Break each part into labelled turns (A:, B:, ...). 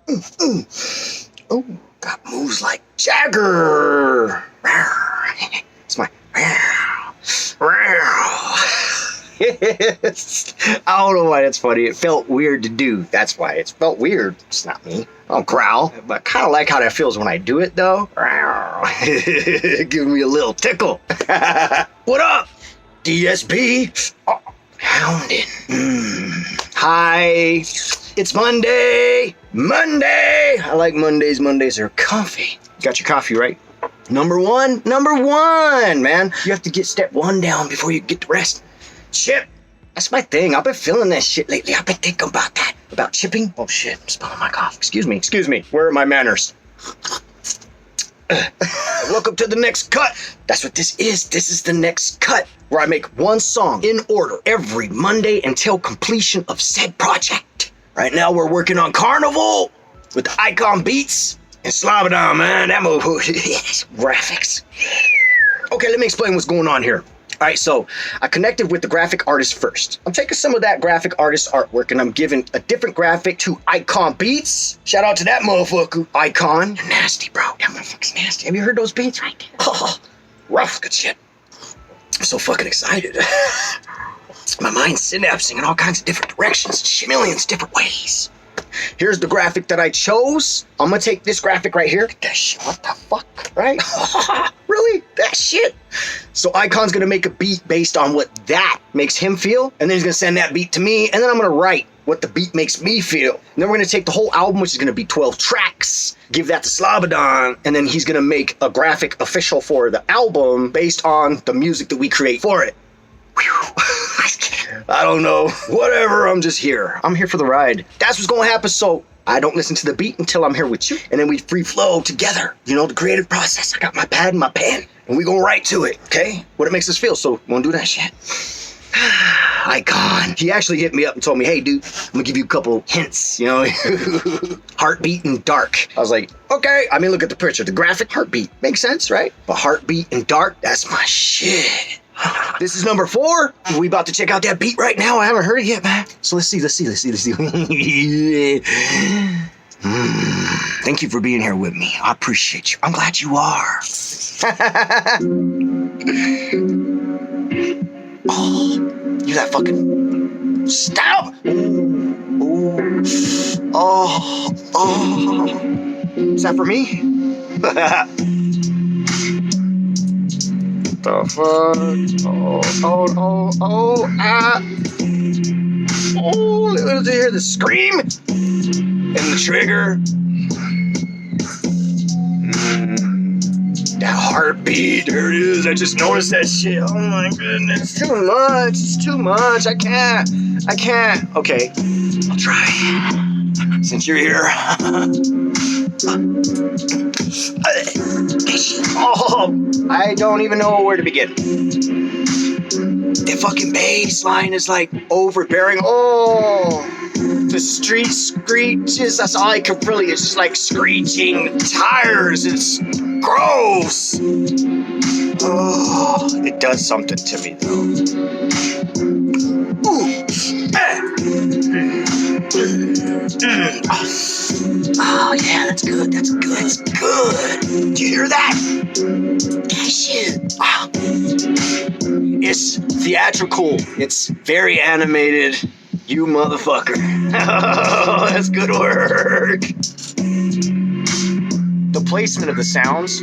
A: Oh, got moves like Jagger. It's my. I don't know why that's funny. It felt weird to do. That's why it felt weird. It's not me. I don't growl, but I kind of like how that feels when I do it, though. Giving me a little tickle. What up, DSP? Oh, hounding. Hi. It's Monday. Monday. I like Mondays. Mondays are comfy. You got your coffee, right? Number one, man. You have to get step one down before you get the rest. Chip. That's my thing. I've been feeling that shit lately. I've been thinking about that. About chipping. Oh shit, I'm spilling my coffee. Excuse me. Where are my manners? Welcome to the next cut. That's what this is. This is the next cut, where I make one song in order every Monday until completion of said project. Right now we're working on Carnival with the iKonn beats and Slobodan, man. That move, graphics. Okay, let me explain what's going on here. All right, so I connected with the graphic artist first. I'm taking some of that graphic artist artwork and I'm giving a different graphic to iKonn Beats. Shout out to that motherfucker. iKonn. You're nasty, bro. That motherfucker's nasty. Have you heard those beats right there? Oh, rough, good shit. I'm so fucking excited. My mind's synapsing in all kinds of different directions, millions different ways. Here's the graphic that I chose. I'm gonna take this graphic right here. That shit, what the fuck, right? Really? That shit? So iKonn's gonna make a beat based on what that makes him feel, and then he's gonna send that beat to me, and then I'm gonna write what the beat makes me feel. And then we're gonna take the whole album, which is gonna be 12 tracks, give that to Slobodan, and then he's gonna make a graphic official for the album based on the music that we create for it. I don't know. Whatever, I'm just here. I'm here for the ride. That's what's gonna happen, so I don't listen to the beat until I'm here with you. And then we free flow together. You know, the creative process. I got my pad and my pen. And we gonna write to it, okay? What it makes us feel, so wanna do that shit? iKonn. He actually hit me up and told me, hey, dude, I'm gonna give you a couple hints, you know? Heartbeat and dark. I was like, okay. I mean, look at the picture. The graphic, heartbeat. Makes sense, right? But heartbeat and dark, that's my shit. This is number 4. We about to check out that beat right now. I haven't heard it yet, man. So let's see. Thank you for being here with me. I appreciate you. I'm glad you are. Oh, you that fucking stop. Oh. Is that for me? The fuck? Let's hear the scream and the trigger. That heartbeat, there it is. I just noticed that shit. Oh my goodness, it's too much. I can't. Okay, I'll try. Since you're here. Oh, I don't even know where to begin. The fucking bass line is like overbearing. Oh, the street screeches. That's all I can really. It's just like screeching tires. It's gross. Oh, it does something to me though. Ooh. Oh yeah, that's good. Do you hear that? That shit. Wow. It's theatrical. It's very animated. You motherfucker. Oh, that's good work. The placement of the sounds,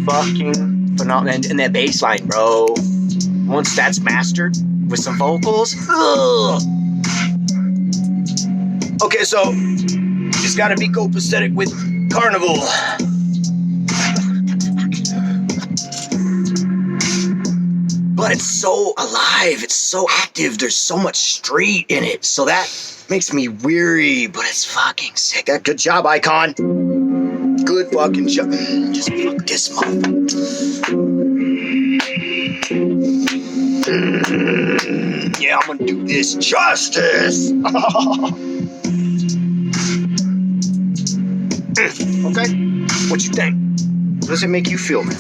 A: fucking phenomenal. And that bass line, bro. Once that's mastered with some vocals, ugh. Okay, so it's gotta be copacetic with Carnival. But it's so alive, it's so active, there's so much street in it. So that makes me weary, but it's fucking sick. Good job, iKonn. Good fucking job. Just fuck this motherfucker. Yeah, I'm gonna do this justice. Okay, what you think? What does it make you feel, man?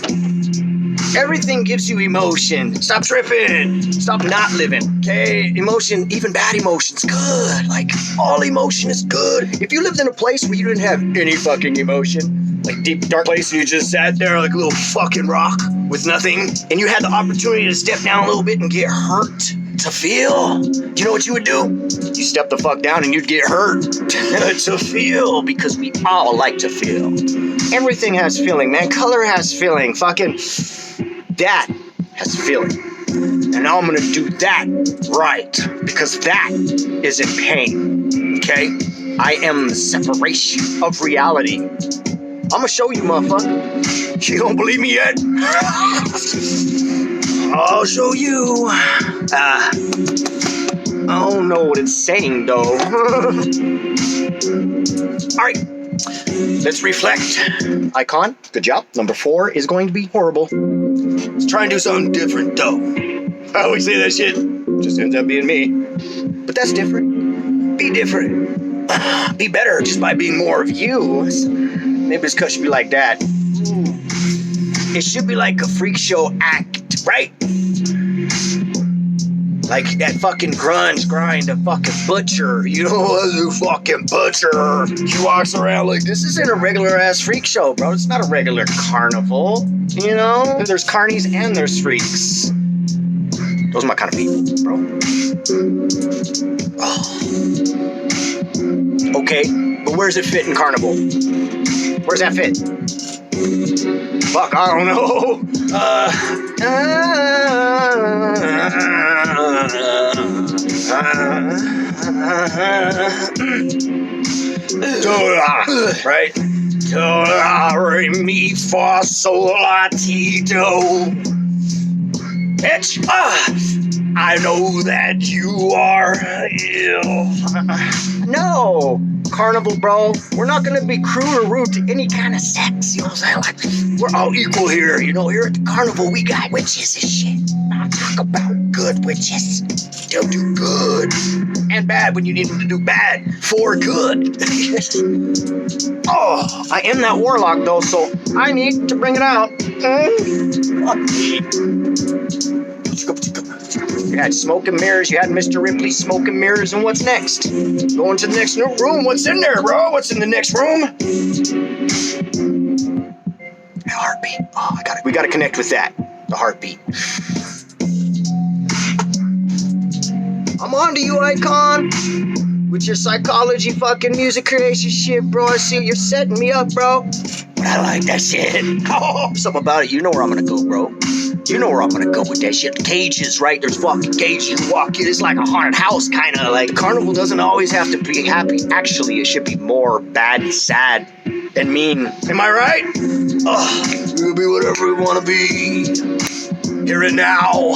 A: Everything gives you emotion. Stop tripping. Stop not living. Okay? Emotion, even bad emotion's good. Like, all emotion is good. If you lived in a place where you didn't have any fucking emotion, like deep, dark place, and you just sat there like a little fucking rock with nothing, and you had the opportunity to step down a little bit and get hurt to feel, do you know what you would do? You step the fuck down and you'd get hurt to feel, because we all like to feel. Everything has feeling, man. Color has feeling. Fucking that has feeling. And now I'm gonna do that right, because that is in pain. Okay? I am the separation of reality. I'm gonna show you, motherfucker. You don't believe me yet? I'll show you. I don't know what it's saying, though. All right, let's reflect. iKonn, good job. Number 4 is going to be horrible. Let's try and do something different, though. I always say that shit. Just ends up being me. But that's different. Be different. Be better just by being more of you. Maybe this cut should be like that. It should be like a freak show act, right? Like that fucking grunge grind, a fucking butcher. You know, the fucking butcher. He walks around like, this isn't a regular ass freak show, bro. It's not a regular carnival. You know? There's carnies and there's freaks. Those are my kind of people, bro. Oh. Okay, but where's it fit in Carnival? Where's that fit? Fuck, I don't know. Right? Do, re, mi, fa, sol, la, ti, do. Bitch, I know that you are ill. No, Carnival, bro. We're not gonna be crude or rude to any kind of sex. You know what I'm saying? Like, we're all equal here. You know, here at the Carnival, we got witches and shit. I'll talk about good witches. They'll do good and bad when you need them to do bad for good. Oh, I am that warlock though, so I need to bring it out. Fuck me. You had smoke and mirrors, you had Mr. Ripley's smoke and mirrors, and what's next? Going to the next room, what's in there, bro? What's in the next room? A heartbeat. Oh, we gotta connect with that. The heartbeat. I'm on to you, iKonn. With your psychology fucking music creation shit, bro. I see you're setting me up, bro. But I like that shit. Oh, something about it. You know where I'm gonna go, bro. You know where I'm gonna go with that shit. The cages, right? There's fucking cages. You walk in, it's like a haunted house, kind of. Like, Carnival doesn't always have to be happy. Actually, it should be more bad and sad and mean. Am I right? Oh, we'll be whatever we want to be. Here and now.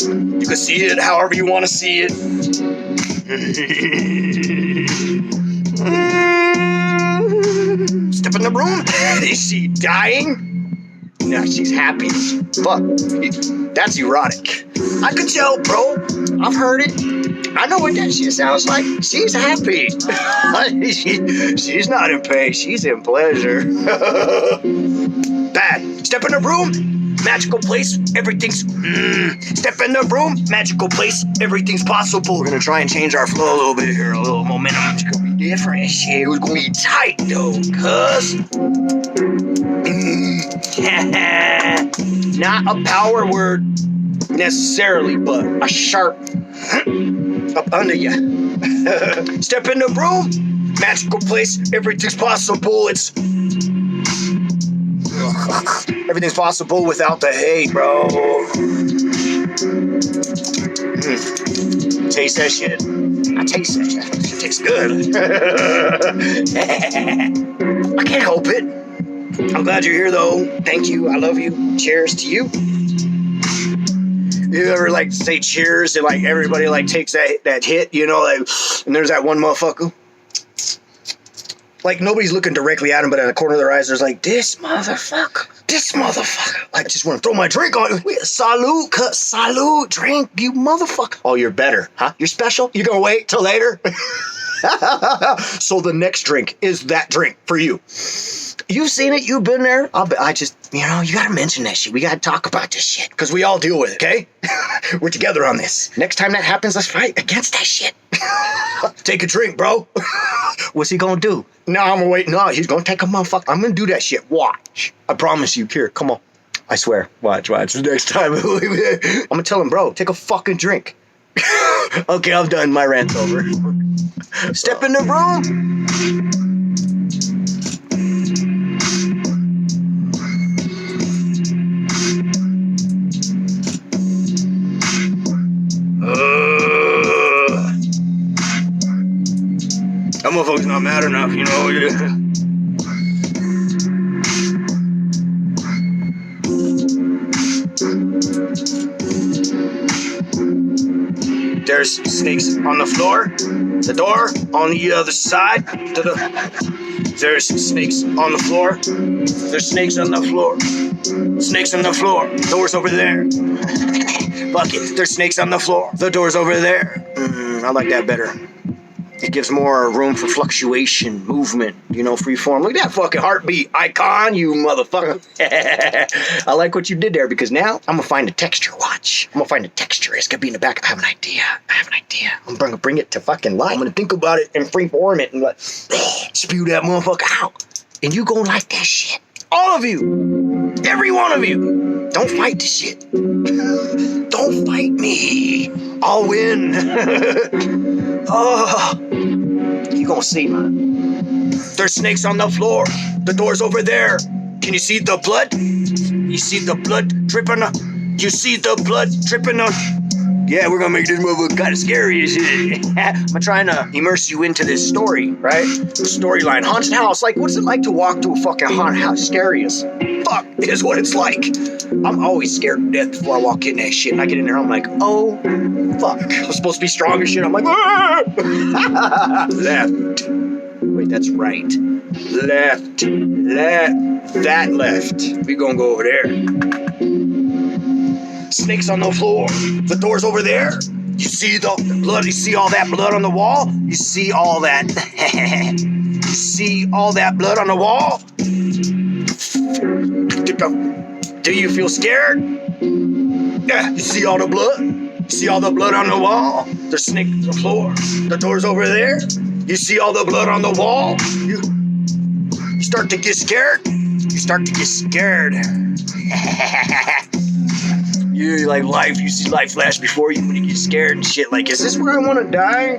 A: You can see it however you want to see it. Step in the room. Is she dying? No, she's happy. Fuck. That's erotic. I could tell, bro. I've heard it. I know what that shit sounds like. She's happy. She's not in pain. She's in pleasure. Bad. Step in the room. Magical place, everything's step in the room, magical place, everything's possible. We're gonna try and change our flow a little bit here, a little momentum. It's gonna be different shit. It's gonna be tight though, cuz not a power word necessarily, but a sharp up under you. Step in the room, magical place, everything's possible. It's everything's possible without the hate, bro. Taste that shit. I taste that shit. It tastes good. I can't help it. I'm glad you're here, though. Thank you. I love you. Cheers to you. You ever like say cheers and like everybody like takes that hit, you know, like, and there's that one motherfucker. Like, nobody's looking directly at him, but at the corner of their eyes, there's like, this motherfucker. Like, I just want to throw my drink on you. Salute, drink, you motherfucker. Oh, you're better, huh? You're special? You gonna wait till later? So the next drink is that drink for you. You've seen it. You've been there. I just, you gotta mention that shit. We gotta talk about this shit. Because we all deal with it, okay? We're together on this. Next time that happens, let's fight against that shit. Take a drink, bro. What's he gonna do? No, I'm gonna wait. No, he's gonna take a motherfucker. I'm gonna do that shit. Watch. I promise you. Here, come on. I swear. Watch. Next time. I'm gonna tell him, bro, take a fucking drink. Okay, I'm done. My rant's over. Step in the room. That motherfucker's not mad enough, There's snakes on the floor. The door on the other side. There's snakes on the floor. There's snakes on the floor. Snakes on the floor. Door's over there. Fuck it. There's snakes on the floor. The door's over there. I like that better. It gives more room for fluctuation, movement, free form. Look at that fucking heartbeat, iKonn, you motherfucker. I like what you did there because now I'm gonna find a texture. Watch. I'm gonna find a texture. It's gonna be in the back. I have an idea. I'm gonna bring it to fucking life. I'm gonna think about it and free form it and spew that motherfucker out. And you gonna like that shit. All of you. Every one of you. Don't fight this shit. Don't fight me. I'll win. You gonna see, man. There's snakes on the floor. The door's over there. Can you see the blood? You see the blood dripping on? You see the blood dripping on? Yeah, we're gonna make this motherfucker kind of scary as shit. I'm trying to immerse you into this story, right? Storyline. Haunted house. Like, what's it like to walk to a fucking haunted house? Scary as fuck is what it's like. I'm always scared to death before I walk in that shit. And I get in there, I'm like, oh, fuck. I'm supposed to be strong as shit. I'm like, ah! Left. Wait, that's right. Left. That left. We gonna go over there. Snakes on the floor. The door's over there. You see the blood? You see all that blood on the wall? You see all that? You see all that blood on the wall? Do you feel scared? Yeah. You see all the blood? You see all the blood on the wall? There's snakes on the floor. The door's over there. You see all the blood on the wall? You start to get scared. You start to get scared. You like life, you see life flash before you when you get scared and shit. Like, is this where I want to die?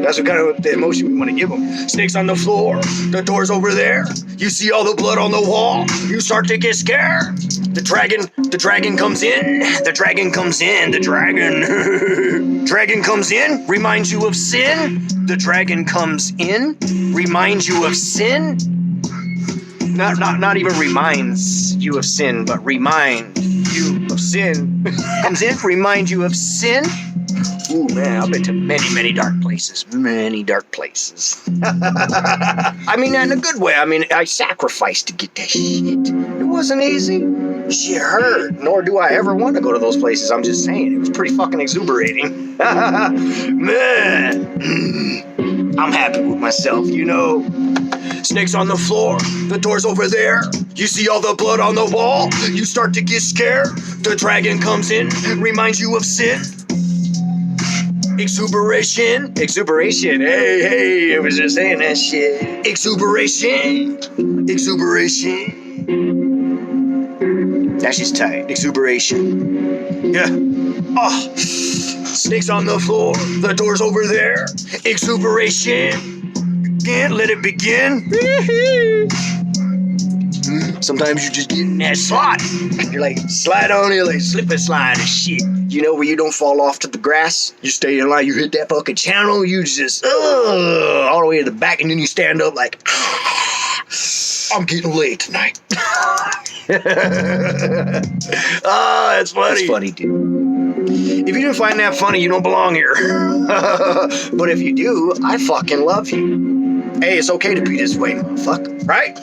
A: That's what kind of the emotion we want to give them. Snakes on the floor, the door's over there. You see all the blood on the wall. You start to get scared. The dragon comes in. The dragon comes in. Dragon comes in, reminds you of sin. The dragon comes in, reminds you of sin. Not even reminds you of sin, but remind you of sin. Comes in, remind you of sin. Ooh, man, I've been to many dark places. Many dark places. I mean that in a good way. I mean, I sacrificed to get that shit. It wasn't easy. Shit hurt. Nor do I ever want to go to those places. I'm just saying. It was pretty fucking exuberating. Man. I'm happy with myself, Snakes on the floor, the door's over there. You see all the blood on the wall. You start to get scared. The dragon comes in, reminds you of sin. Exuberation. Hey, I was just saying that shit. Exuberation. That's just tight. Exuberation. Yeah. Oh. Snakes on the floor, the door's over there. Exuberation. Let it begin. Sometimes you just get in that slot. You're like, slide on it, like slip and slide and shit. Where you don't fall off to the grass. You stay in line, you hit that fucking channel, you just, all the way to the back, and then you stand up like, I'm getting laid tonight. It's funny. It's funny, dude. If you didn't find that funny, you don't belong here. But if you do, I fucking love you. Hey, it's okay to be this way, motherfucker. Right?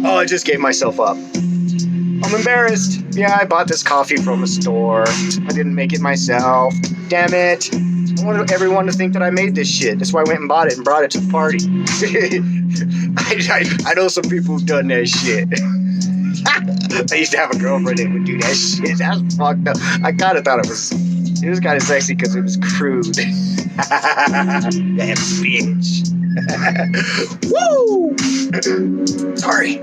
A: Oh, I just gave myself up. I'm embarrassed. Yeah, I bought this coffee from a store. I didn't make it myself. Damn it. I want everyone to think that I made this shit. That's why I went and bought it and brought it to the party. I know some people who've done that shit. I used to have a girlfriend that would do that shit. That was fucked up. I kind of thought it was kind of sexy because it was crude. That bitch. Woo! Sorry.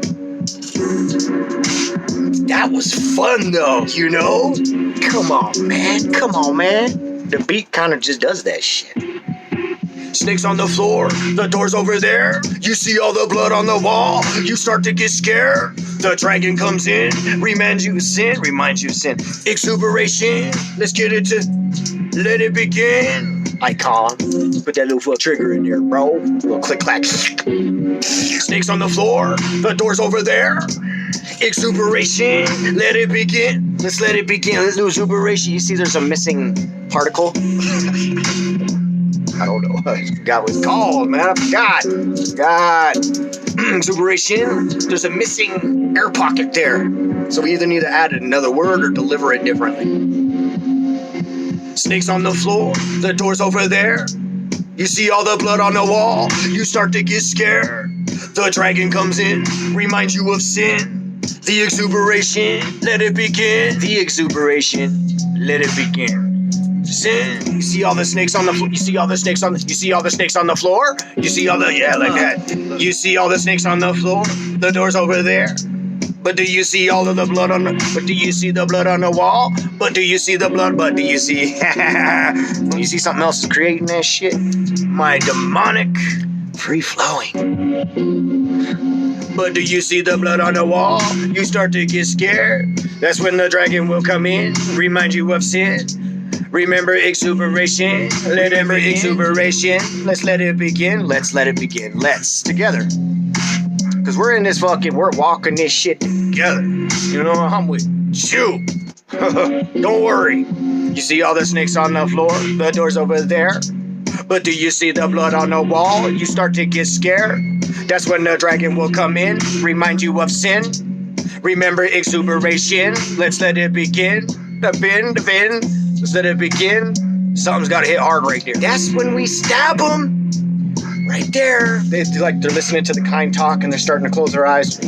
A: That was fun though, you know? Come on, man. The beat kind of just does that shit. Snakes on the floor, the door's over there. You see all the blood on the wall. You start to get scared. The dragon comes in, reminds you of sin. Exuberation, let's get it to, let it begin. iKonn, put that little trigger in there, bro. Little click clack. Snakes on the floor, the door's over there. Exuberation, let it begin. Let's let it begin. Let's do exuberation. You see there's a missing particle? I don't know. I forgot what it's called, man. I forgot. Exuberation. There's a missing air pocket there. So we either need to add another word or deliver it differently. Snakes on the floor. The door's over there. You see all the blood on the wall. You start to get scared. The dragon comes in, reminds you of sin. The exuberation, let it begin. The exuberation, let it begin. Sin. You see all the snakes on the floor. You see all the snakes on the floor. You see all the, yeah, like that. You see all the snakes on the floor. The door's over there. But do you see all of the blood on the, but do you see the blood on the wall? But do you see the blood? But do you see, you see something else is creating that shit? My demonic free-flowing. But do you see the blood on the wall? You start to get scared. That's when the dragon will come in, remind you of sin. Remember exuberation. Remember exuberation. Let's let it begin. Let's let it begin. Let's together. Cause we're in this we're walking this shit together. You know, I'm with you. Don't worry. You see all the snakes on the floor? The door's over there. But do you see the blood on the wall? You start to get scared. That's when the dragon will come in, remind you of sin. Remember exuberation. Let's let it begin. The bin. Let's let it begin. Something's gotta hit hard right there. That's when we stab them. Right there. They're listening to the kind talk and they're starting to close their eyes.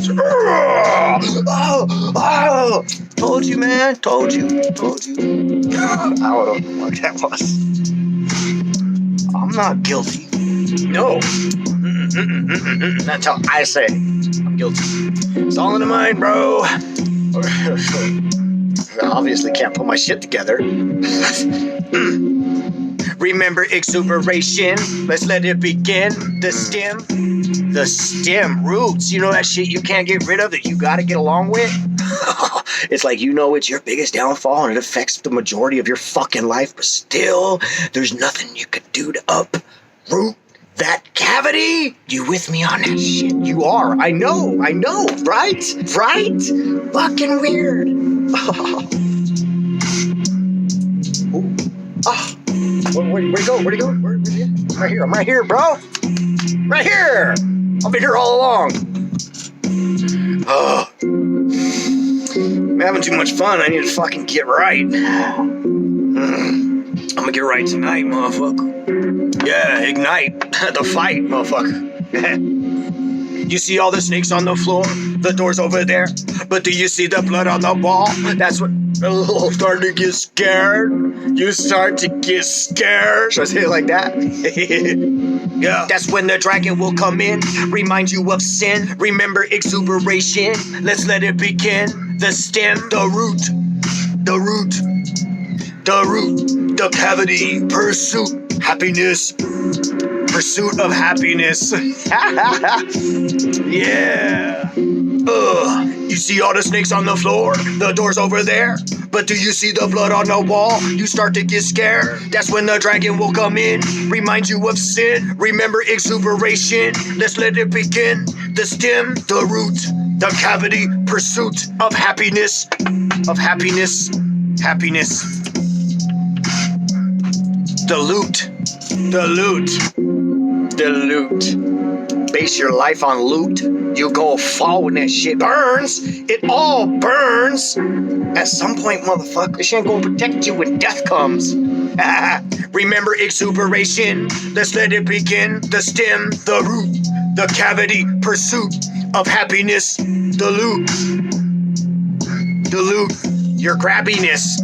A: Oh. Told you, man. Told you. I don't know what that was. I'm not guilty. No. That's how I say it. I'm guilty. It's all in the mind, bro. I obviously can't put my shit together. Remember exuberation. Let's let it begin. The stem, roots. You know that shit you can't get rid of that you gotta get along with? It's like, you know, it's your biggest downfall and it affects the majority of your fucking life, but still, there's nothing you could do to uproot that cavity. You with me on that shit? You are. I know, right? Fucking weird. Where'd he go? Where'd he go? I'm right here, bro. Right here. I'll be here all along. I'm having too much fun. I need to fucking get right. I'm gonna get right tonight, motherfucker. Yeah, ignite the fight, motherfucker. You see all the snakes on the floor? The door's over there. But do you see the blood on the wall? That's what... Oh, starting to get scared. You start to get scared. Should I say it like that? Yeah. That's when the dragon will come in, remind you of sin. Remember exuberation. Let's let it begin. The stem, the root, the cavity, pursuit, happiness. Pursuit of happiness. Yeah. You see all the snakes on the floor? The door's over there. But do you see the blood on the wall? You start to get scared. That's when the dragon will come in, remind you of sin. Remember exuberation. Let's let it begin. The stem, the root, the cavity, pursuit of happiness. Happiness. The loot. Base your life on loot. You go fall when that shit burns. It all burns. At some point, motherfucker, this ain't gonna protect you when death comes. Remember exuberation, let's let it begin. The stem, the root, the cavity, pursuit of happiness, the loot, your grabbiness.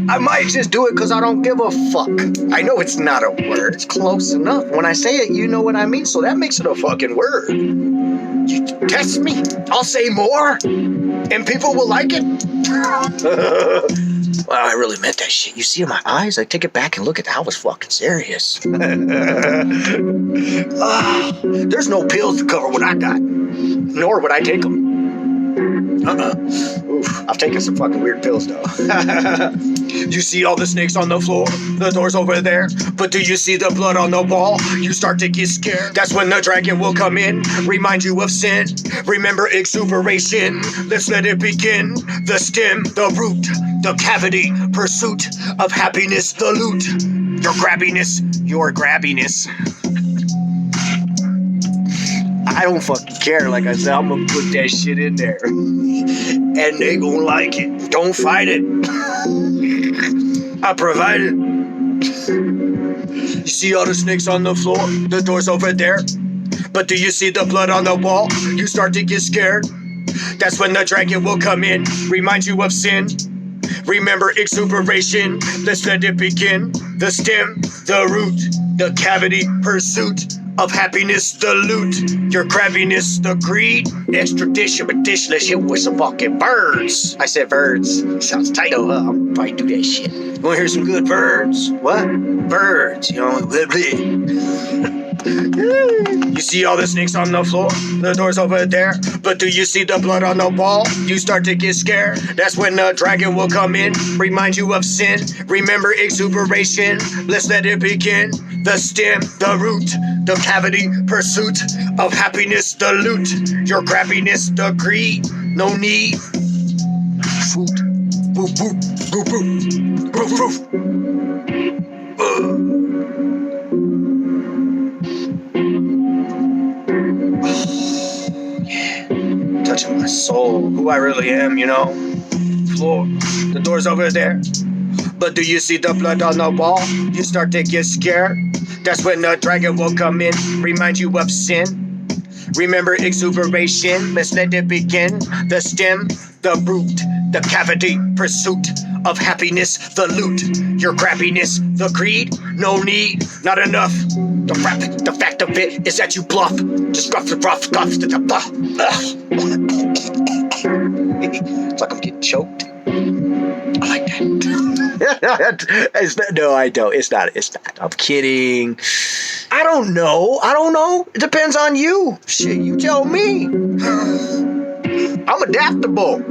A: I might just do it because I don't give a fuck. I know it's not a word. It's close enough. When I say it, you know what I mean. So that makes it a fucking word. You test me. I'll say more. And people will like it. Wow, I really meant that shit. You see in my eyes? I take it back and look at how I was fucking serious. There's no pills to cover what I got. Nor would I take them. Oof, I've taken some fucking weird pills though. You see all the snakes on the floor, the door's over there, but do you see the blood on the wall? You start to get scared. That's when the dragon will come in, remind you of sin. Remember exuberation, let's let it begin. The stem, the root, the cavity, pursuit of happiness, the loot, your grabbiness. I don't fucking care. Like I said, I'm gonna put that shit in there. And they gonna like it. Don't fight it. I provide it. You see all the snakes on the floor? The door's over there. But do you see the blood on the wall? You start to get scared. That's when the dragon will come in, remind you of sin. Remember exuberation, let's let it begin. The stem, the root, the cavity, pursuit of happiness, the loot, your crabbiness, the greed, extradition, let's hit with some fucking birds. I said birds. Sounds tight, huh? I'm gonna probably do that shit. You wanna hear some good birds? What? Birds, you know, blah, blah. You see all the snakes on the floor, the door's over there, but do you see the blood on the wall? You start to get scared. That's when the dragon will come in, remind you of sin. Remember exuberation, let's let it begin. The stem, the root, the cavity, pursuit of happiness, the loot, your grabbiness, the greed, no need. Fruit, boop, boop, boop, boop, boop, boop. Touching my soul, who I really am, you know. Floor, the door's over there. But do you see the blood on the wall? You start to get scared. That's when the dragon will come in, remind you of sin. Remember exuberation, let's let it begin. The stem, the root, the cavity, pursuit of happiness, the loot, your grabbiness, the greed, no need, not enough. The fact of it is that you bluff. Just rough. It's like I'm getting choked. I like that. No, I don't. It's not. I'm kidding. I don't know. It depends on you. Shit, you tell me. I'm adaptable.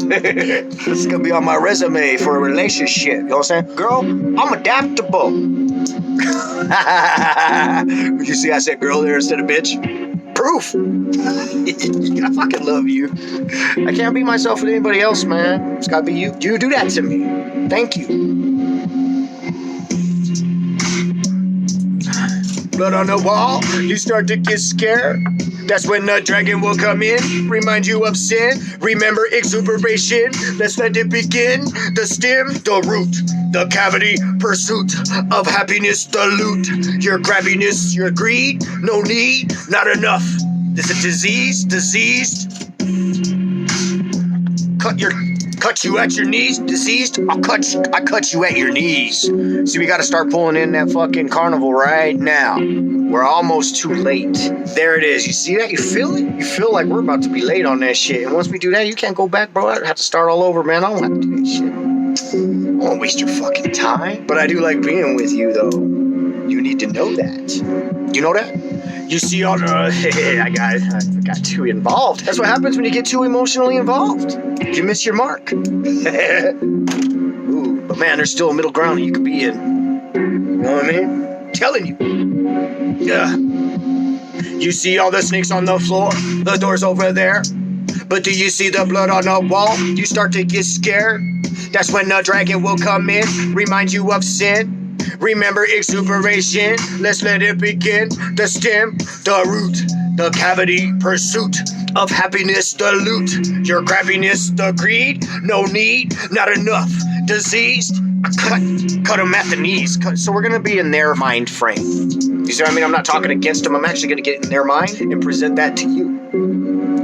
A: This is gonna be on my resume for a relationship. You know what I'm saying? Girl, I'm adaptable. You see I said girl there instead of bitch? Proof. I fucking love you. I can't be myself with anybody else, man. It's gotta be you. You do that to me. Thank you. Blood on the wall, you start to get scared. That's when the dragon will come in, remind you of sin. Remember exuberation, let's let it begin. The stem, the root, the cavity, pursuit of happiness, the loot, your grabbiness, your greed, no need, not enough. This is diseased. Cut you at your knees, diseased. I cut you at your knees. See, we gotta start pulling in that fucking carnival right now. We're almost too late. There it is. You see that? You feel it? You feel like we're about to be late on that shit. And once we do that, you can't go back, bro. I have to start all over, man. I don't have to do that shit. I won't waste your fucking time. But I do like being with you, though. You need to know that. You know that? You see all the... I got too involved. That's what happens when you get too emotionally involved. You miss your mark. Ooh, but man, there's still a middle ground that you could be in. You know what I mean? I'm telling you. Yeah. You see all the snakes on the floor? The door's over there. But do you see the blood on the wall? You start to get scared. That's when the dragon will come in, remind you of sin. Remember exuberation, let's let it begin. The stem, the root, the cavity, pursuit of happiness, the loot. Your crabbiness, the greed. No need, not enough. Diseased, cut them at the knees. So we're gonna be in their mind frame. You see what I mean? I'm not talking against them. I'm actually gonna get in their mind and present that to you.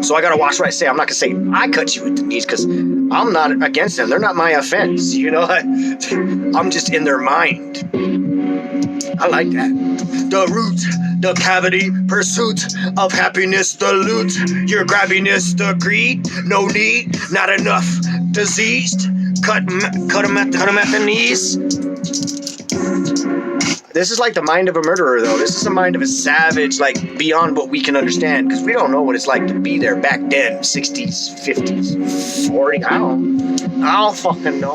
A: So I gotta watch what I say. I'm not gonna say I cut you at the knees because I'm not against them. They're not my offense. You know, I'm just in their mind. I like that. The root, the cavity, pursuit of happiness, the loot. Your grabbiness, the greed. No need, not enough. Diseased, cut 'em at the knees. This is like the mind of a murderer, though. This is the mind of a savage, like beyond what we can understand, because we don't know what it's like to be there back then, 60s, 50s, 40s. I don't fucking know.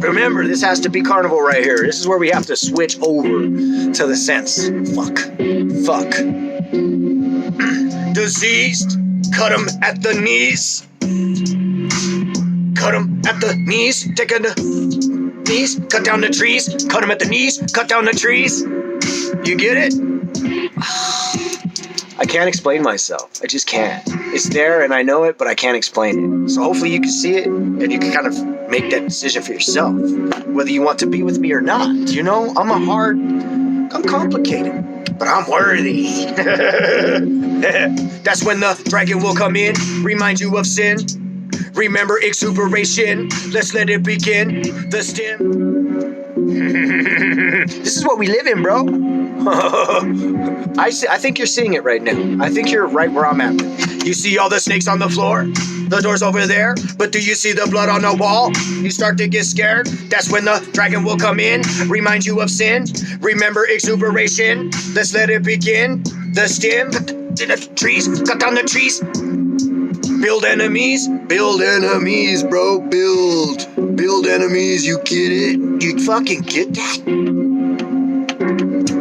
A: Remember, this has to be Carnival right here. This is where we have to switch over to the sense. Fuck. Diseased, cut 'em at the knees. Cut 'em at the knees. Take a knees, cut down the trees, cut them at the knees, cut down the trees. You get it? I can't explain myself. I just can't. It's there and I know it, but I can't explain it. So hopefully you can see it and you can kind of make that decision for yourself, whether you want to be with me or not. You know, I'm complicated, but I'm worthy. That's when the dragon will come in, remind you of sin. Remember exuberation, let's let it begin. The stem. This is what we live in, bro. I think you're seeing it right now. I think you're right where I'm at. You see all the snakes on the floor? The door's over there, but do you see the blood on the wall? You start to get scared. That's when the dragon will come in, remind you of sin. Remember exuberation, let's let it begin. The stem, the trees, cut down the trees. Build enemies, bro, build enemies, you get it? You fucking get that?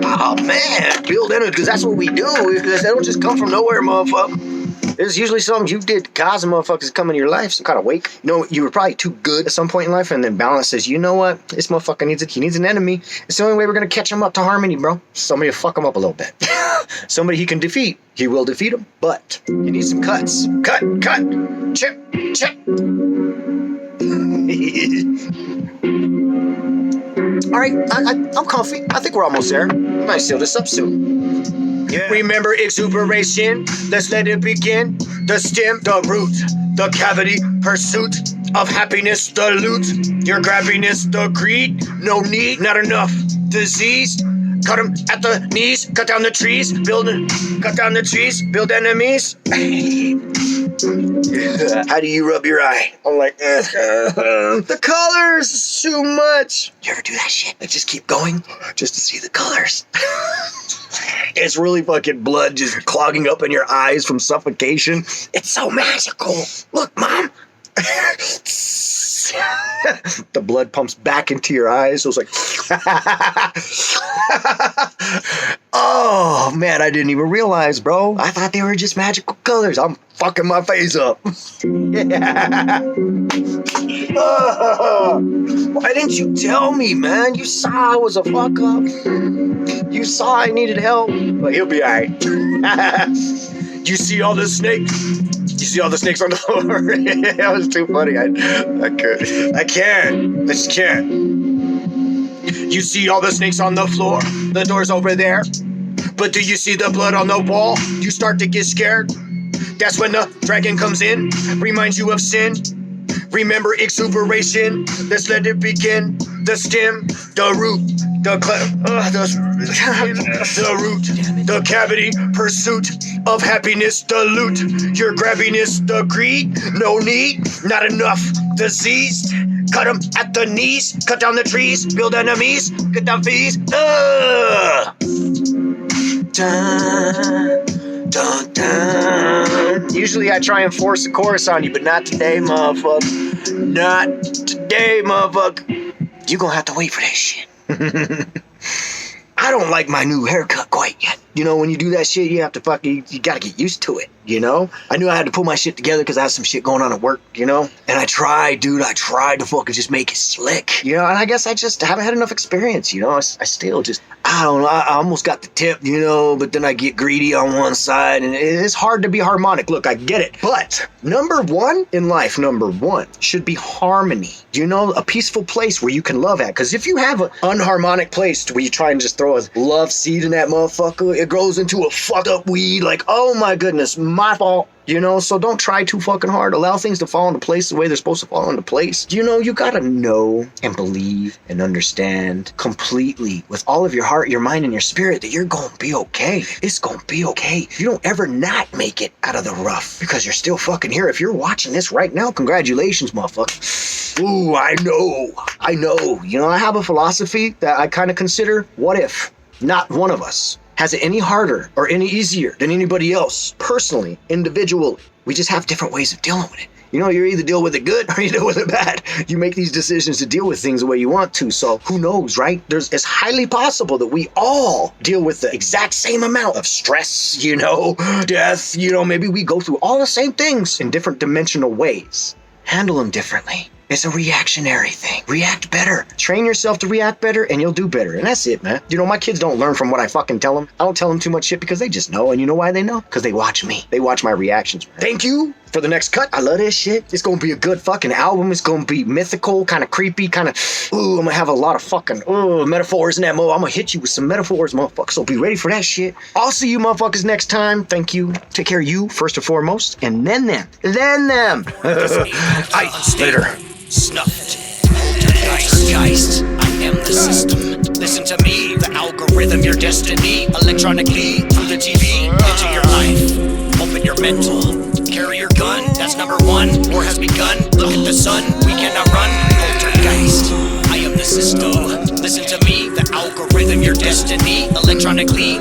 A: Oh man, build enemies, because that's what we do, because they don't just come from nowhere, motherfucker. There's usually something you did to cause the motherfuckers come into your life, some kind of wake. You know, you were probably too good at some point in life, and then balance says, you know what, this motherfucker needs it, he needs an enemy. It's the only way we're gonna catch him up to harmony, bro. Somebody to fuck him up a little bit. Somebody he can defeat. He will defeat him, but he needs some cuts. Cut, chip. All right, I'm comfy. I think we're almost there. We might seal this up soon. Yeah. Remember exuberation, let's let it begin. The stem, the root, the cavity, pursuit of happiness, the loot. Your grabbiness, the greed, no need, not enough. Disease, cut 'em at the knees, cut down the trees, build enemies. How do you rub your eye? I'm like, the colors too much. You ever do that shit? Like just keep going just to see the colors. It's really fucking blood just clogging up in your eyes from suffocation. It's so magical. Look, Mom. The blood pumps back into your eyes. So it's like, oh man, I didn't even realize, bro. I thought they were just magical colors. I'm fucking my face up. Why didn't you tell me, man? You saw I was a fuck up. You saw I needed help. But he'll be alright. You see all the snakes? You see all the snakes on the floor? That was too funny. I just can't. You see all the snakes on the floor? The door's over there. But do you see the blood on the wall? You start to get scared. That's when the dragon comes in, reminds you of sin. Remember exuberation, let's let it begin. The stem, the root, the root, the cavity, pursuit of happiness, the loot. Your grabbiness, the greed, no need, not enough. Diseased, cut 'em at the knees, cut down the trees, build enemies, cut down fees. Dun, dun. Usually I try and force a chorus on you, but not today, motherfucker. Not today, motherfucker. You gonna have to wait for that shit. I don't like my new haircut quite yet. You know, when you do that shit, you have to you gotta get used to it, you know? I knew I had to put my shit together because I had some shit going on at work, you know? And I tried to fucking just make it slick, you know? And I guess I just haven't had enough experience, you know? I still just, I don't know, I almost got the tip, you know, but then I get greedy on one side, and it's hard to be harmonic. Look, I get it. But number one in life, number one, should be harmony. You know, a peaceful place where you can love at. Because if you have an unharmonic place where you try and just throw a love seed in that motherfucker, it grows into a fucked up weed. Like, oh my goodness, my fault. You know, so don't try too fucking hard. Allow things to fall into place the way they're supposed to fall into place. You know, you gotta know and believe and understand completely with all of your heart, your mind, and your spirit that you're gonna be okay. It's gonna be okay. You don't ever not make it out of the rough because you're still fucking here. If you're watching this right now, congratulations, motherfucker. Ooh, I know. You know, I have a philosophy that I kind of consider, what if not one of us has it any harder or any easier than anybody else, personally, individually? We just have different ways of dealing with it. You know, you either deal with it good or you deal with it bad. You make these decisions to deal with things the way you want to. So who knows, right? It's highly possible that we all deal with the exact same amount of stress, you know, death, you know, maybe we go through all the same things in different dimensional ways. Handle them differently. It's a reactionary thing. React better. Train yourself to react better and you'll do better. And that's it, man. You know, my kids don't learn from what I fucking tell them. I don't tell them too much shit because they just know. And you know why they know? Because they watch me. They watch my reactions. Thank you for the next cut. I love this shit. It's gonna be a good fucking album. It's gonna be mythical, kind of creepy, kind of, I'm gonna have a lot of fucking, metaphors in that mode. I'm gonna hit you with some metaphors, motherfuckers. So be ready for that shit. I'll see you motherfuckers next time. Thank you. Take care of you first and foremost. And then them. Later.
B: Snuffed. Poltergeist. I am the system. Listen to me. The algorithm, your destiny. Electronically through the TV into your life. Open your mental. Carry your gun. That's number one. War has begun. Look at the sun. We cannot run. Poltergeist. I am the system. Listen to me. The algorithm, your destiny. Electronically